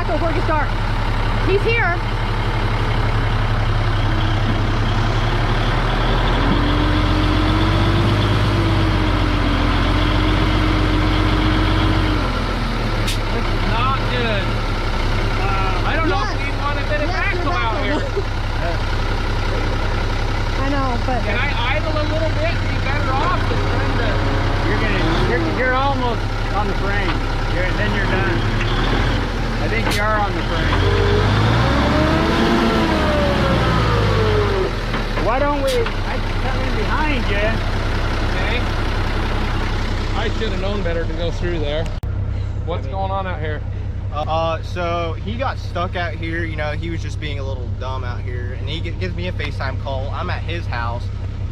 backhoe before it gets dark. He's here. Not good. I don't know if we want a bit of backhoe out here. I know, but Can I idle a little bit and be better off than trying to... You're almost on the frame. Then you're done. I think you are on the frame. Why don't we? I can come in behind you. Okay. I should have known better to go through there. What's going on out here? So he got stuck out here. You know, he was just being a little dumb out here, and he gives me a FaceTime call. I'm at his house,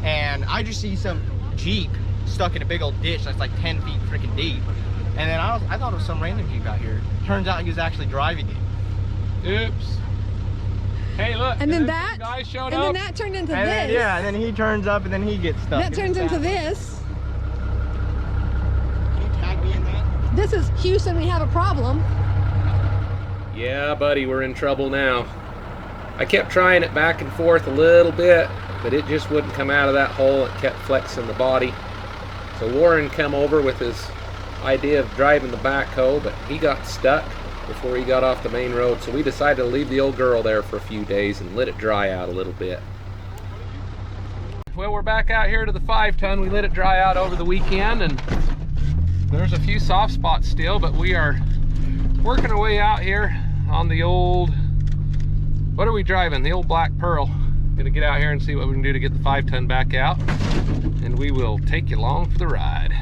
and I just see some Jeep stuck in a big old ditch that's like 10 feet freaking deep. And then I thought it was some random Jeep out here. Turns out he was actually driving it. Oops. Hey, look. and then that, guy showed and up. then that turned into And this. then, yeah, and then he turns up, and then he gets stuck. That turns into this. Can you tag me in that? This is Houston. We have a problem. Yeah, buddy, we're in trouble now. I kept trying it back and forth a little bit, but it just wouldn't come out of that hole. It kept flexing the body. So Warren come over with his idea of driving the backhoe, but he got stuck before he got off the main road. So we decided to leave the old girl there for a few days and let it dry out a little bit. Well, we're back out here to the 5-ton. We let it dry out over the weekend, and there's a few soft spots still, but we are working our way out here on the old, what are we driving? The old Black Pearl. Gonna get out here and see what we can do to get the 5-ton back out, and we will take you along for the ride.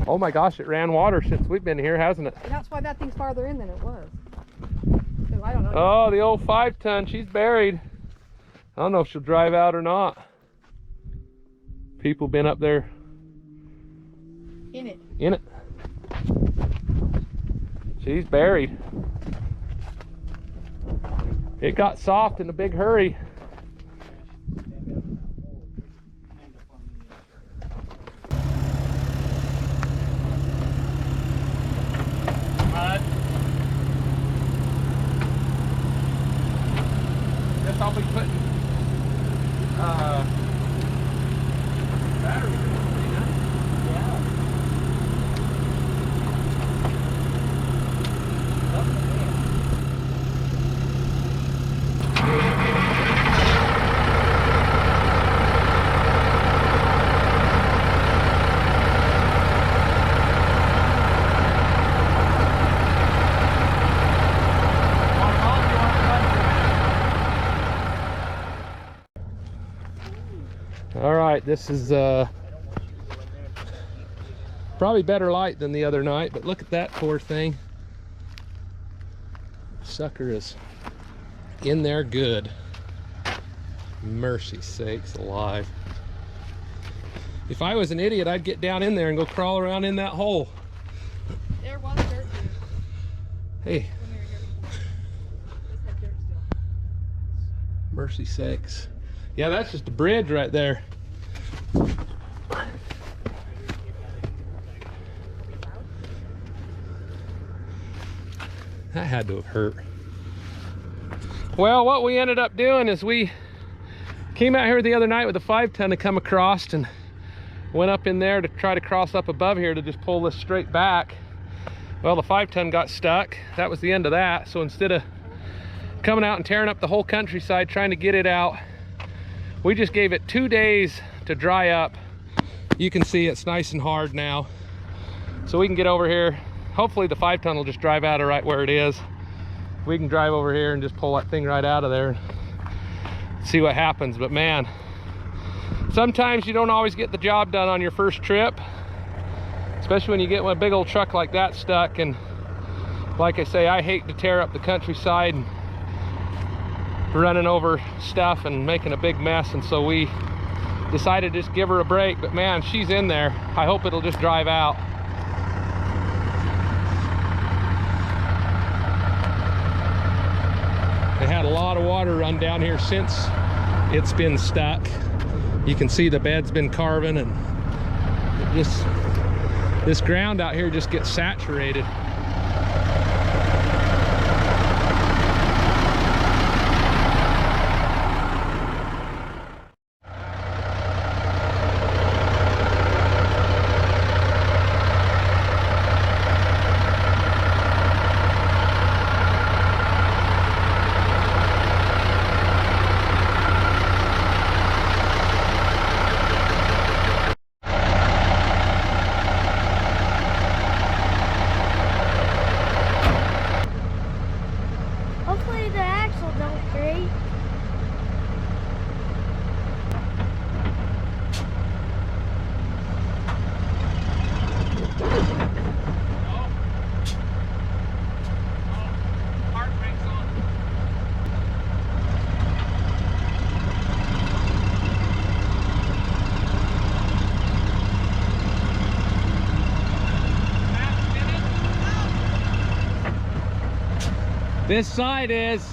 Oh my gosh, it ran water since we've been here, hasn't it? And that's why that thing's farther in than it was. So I don't know. Oh, the old 5-ton, she's buried. I don't know if she'll drive out or not. People been up there. In it. In it. She's buried. It got soft in a big hurry. Guess I'll be putting batteries in this thing, huh? All right, this is probably better light than the other night, but look at that poor thing. Sucker is in there good. Mercy sakes alive. If I was an idiot, I'd get down in there and go crawl around in that hole. There was dirt here. Hey, When we were here before. This had dirt still. mercy sakes. Yeah, that's just a bridge right there. That had to have hurt. Well, what we ended up doing is we came out here the other night with a 5-ton to come across and went up in there to try to cross up above here to just pull this straight back. Well, the 5-ton got stuck. That was the end of that. So instead of coming out and tearing up the whole countryside trying to get it out, we just gave it 2 days to dry up. You can see it's nice and hard now. So we can get over here hopefully the 5-ton will just drive out of right where it is. We can drive over here and just pull that thing right out of there and see what happens. But man, sometimes you don't always get the job done on your first trip, especially when you get a big old truck like that stuck. And like I say, I hate to tear up the countryside and running over stuff and making a big mess, and so we decided to just give her a break. But man, she's in there. I hope it'll just drive out. They had a lot of water run down here since it's been stuck. You can see the bed's been carving, and this ground out here just gets saturated. Hopefully the axle don't break. This side is.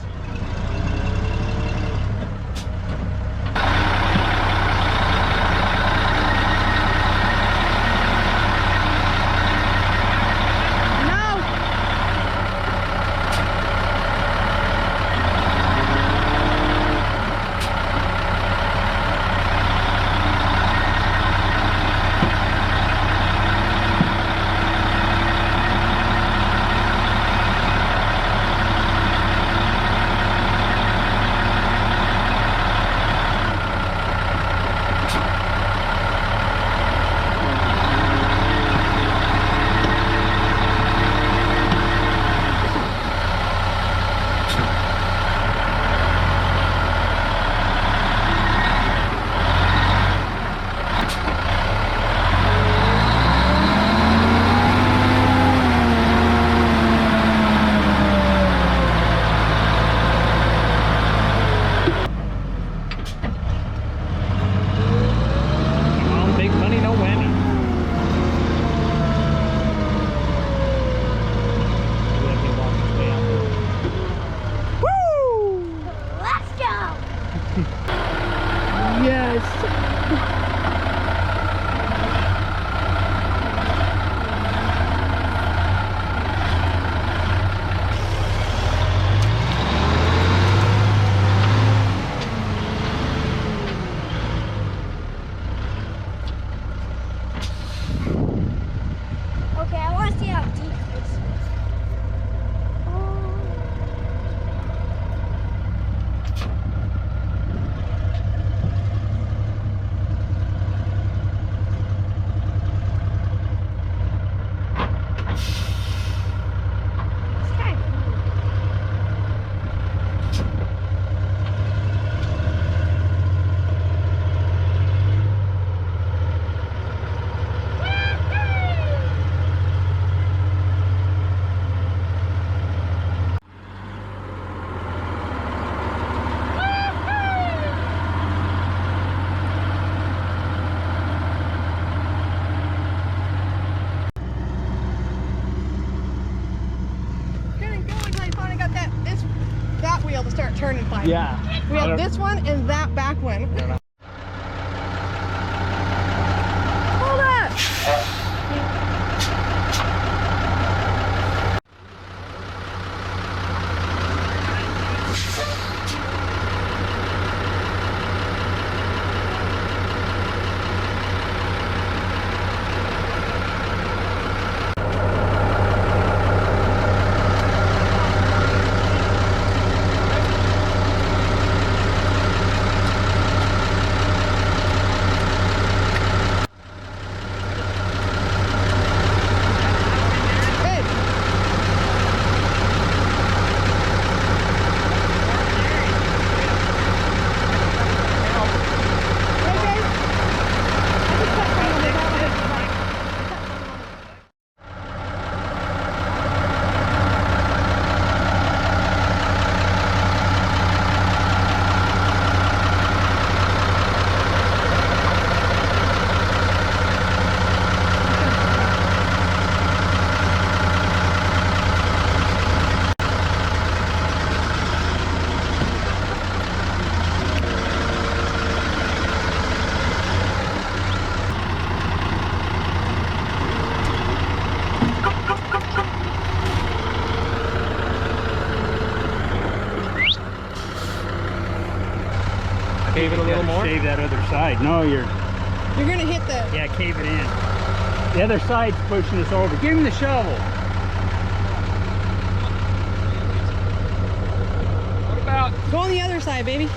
Wheel to start turning finally. Yeah. We have this one and that back one. Hold up! Cave it a little more? Shave that other side. No, You're gonna hit the. yeah, cave it in. The other side's pushing us over. Give him the shovel. What about... Go on the other side, baby.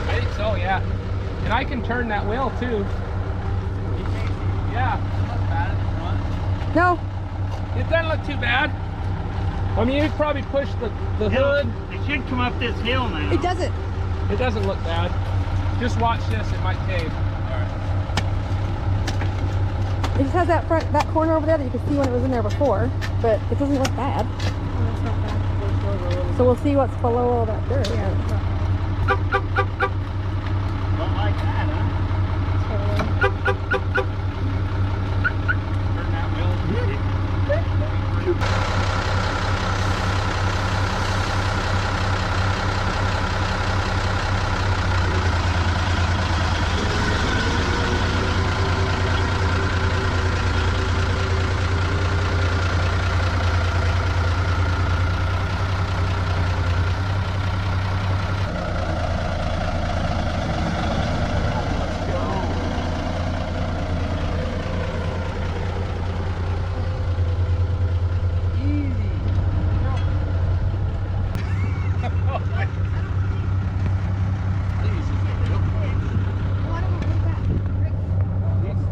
I think so, yeah. And I can turn that wheel too. Yeah. No. It doesn't look too bad. I mean, you'd probably push the hood. It should come up this hill now. It doesn't. It doesn't look bad. Just watch this, it might cave. It just has that front, that corner over there that you could see when it was in there before, but it doesn't look bad. So we'll see what's below all that dirt. Don't like that, huh? Turn that wheel.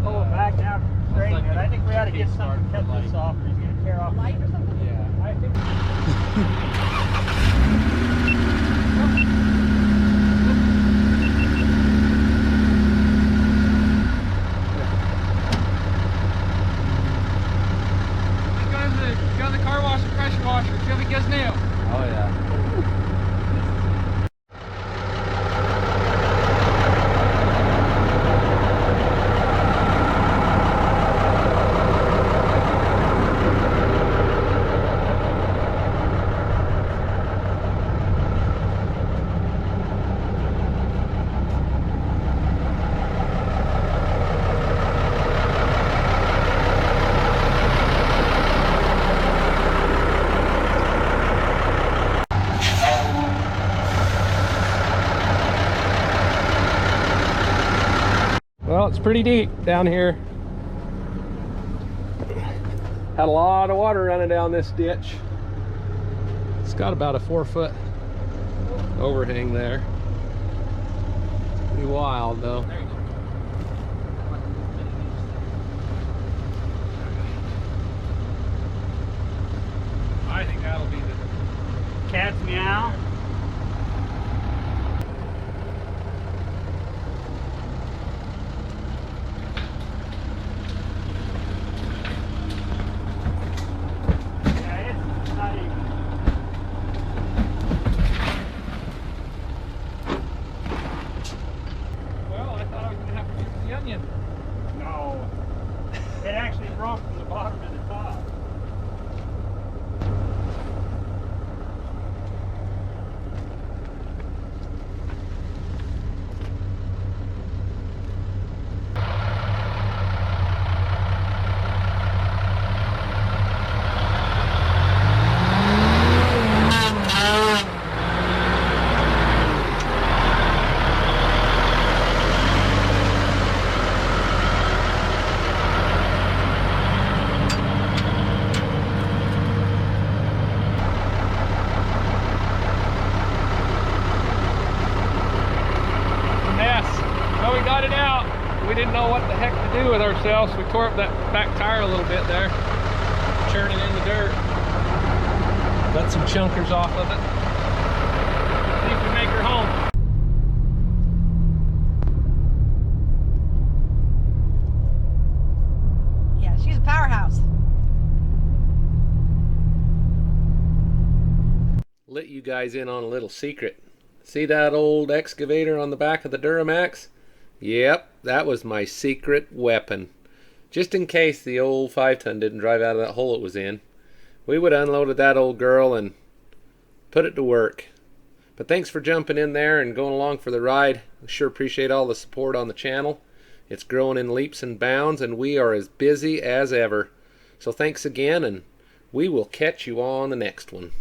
Pull it back now, straighten it. I think we ought to get something to cut this off. He's going to tear off. Light or something? Yeah. I think. Go to the car washer, pressure washer, see if it gets new. Oh, yeah. Well, it's pretty deep down here. Had a lot of water running down this ditch. It's got about a 4-foot overhang there. Pretty wild though. There you go. I think that'll be the Cat's meow. No. It actually broke from the bottom to the top. Well, we got it out. We didn't know what the heck to do with ourselves. We tore up that back tire a little bit there, churning in the dirt. Got some chunkers off of it. See if we make her home. Yeah, she's a powerhouse. Let you guys in on a little secret. See that old excavator on the back of the Duramax? Yep, that was my secret weapon. Just in case the old 5-ton didn't drive out of that hole it was in. We would have unloaded that old girl and put it to work. But thanks for jumping in there and going along for the ride. We sure appreciate all the support on the channel. It's growing in leaps and bounds, and we are as busy as ever. So thanks again, and we will catch you on the next one.